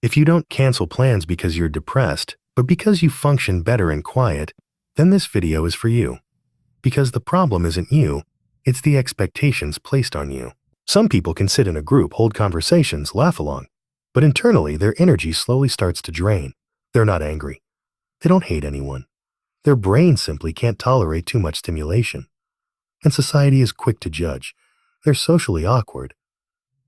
If you don't cancel plans because you're depressed, but because you function better in quiet, then this video is for you. Because the problem isn't you, it's the expectations placed on you. Some people can sit in a group, hold conversations, laugh along, but internally their energy slowly starts to drain. They're not angry. They don't hate anyone. Their brain simply can't tolerate too much stimulation. And society is quick to judge. They're socially awkward.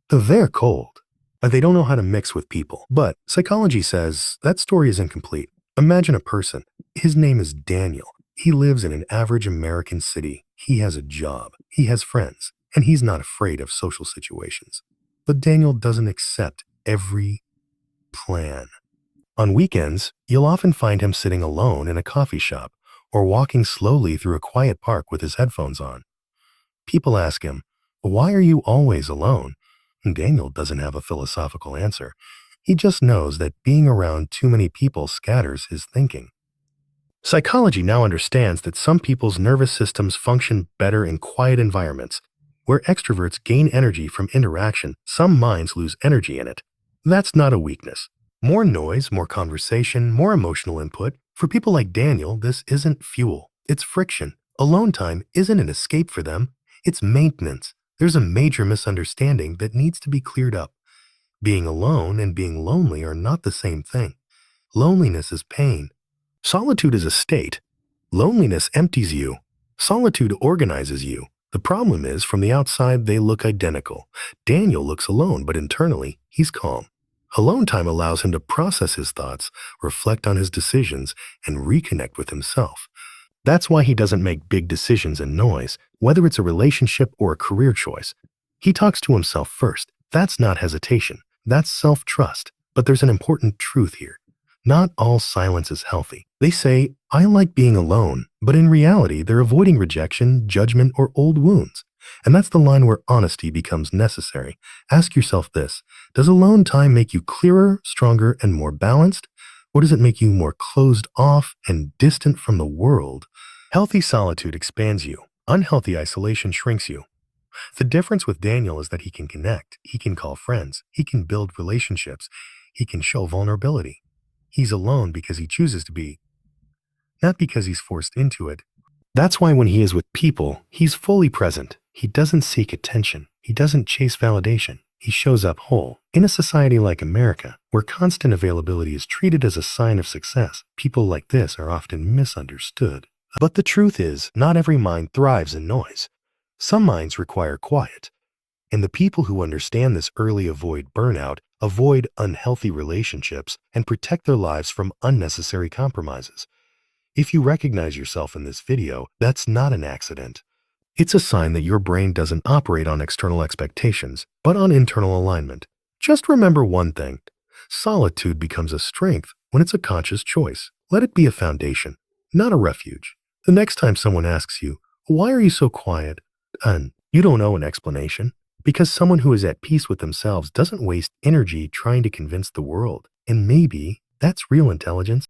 They're cold. They don't know how to mix with people. But psychology says that story is incomplete. Imagine a person. His name is Daniel. He lives in an average American city. He has a job. He has friends. And he's not afraid of social situations. But Daniel doesn't accept every plan. On weekends, you'll often find him sitting alone in a coffee shop or walking slowly through a quiet park with his headphones on. People ask him, "Why are you always alone?" And Daniel doesn't have a philosophical answer. He just knows that being around too many people scatters his thinking. Psychology now understands that some people's nervous systems function better in quiet environments. Where extroverts gain energy from interaction, some minds lose energy in it. That's not a weakness. More noise, more conversation, more emotional input. For people like Daniel, this isn't fuel. It's friction. Alone time isn't an escape for them. It's maintenance. There's a major misunderstanding that needs to be cleared up. Being alone and being lonely are not the same thing. Loneliness is pain. Solitude is a state. Loneliness empties you. Solitude organizes you. The problem is, from the outside, they look identical. Daniel looks alone, but internally, he's calm. Alone time allows him to process his thoughts, reflect on his decisions, and reconnect with himself. That's why he doesn't make big decisions in noise, whether it's a relationship or a career choice. He talks to himself first. That's not hesitation. That's self-trust. But there's an important truth here. Not all silence is healthy. They say, "I like being alone," but in reality, they're avoiding rejection, judgment, or old wounds. And that's the line where honesty becomes necessary. Ask yourself this: does alone time make you clearer, stronger, and more balanced? Or does it make you more closed off and distant from the world? Healthy solitude expands you. Unhealthy isolation shrinks you. The difference with Daniel is that he can connect. He can call friends. He can build relationships. He can show vulnerability. He's alone because he chooses to be, not because he's forced into it. That's why when he is with people, he's fully present. He doesn't seek attention. He doesn't chase validation. He shows up whole. In a society like America, where constant availability is treated as a sign of success, people like this are often misunderstood. But the truth is, not every mind thrives in noise. Some minds require quiet. And the people who understand this early avoid burnout, avoid unhealthy relationships, and protect their lives from unnecessary compromises. If you recognize yourself in this video, that's not an accident. It's a sign that your brain doesn't operate on external expectations, but on internal alignment. Just remember one thing: solitude becomes a strength when it's a conscious choice. Let it be a foundation, not a refuge. The next time someone asks you, "Why are you so quiet?" and you don't know an explanation, because someone who is at peace with themselves doesn't waste energy trying to convince the world. And maybe that's real intelligence.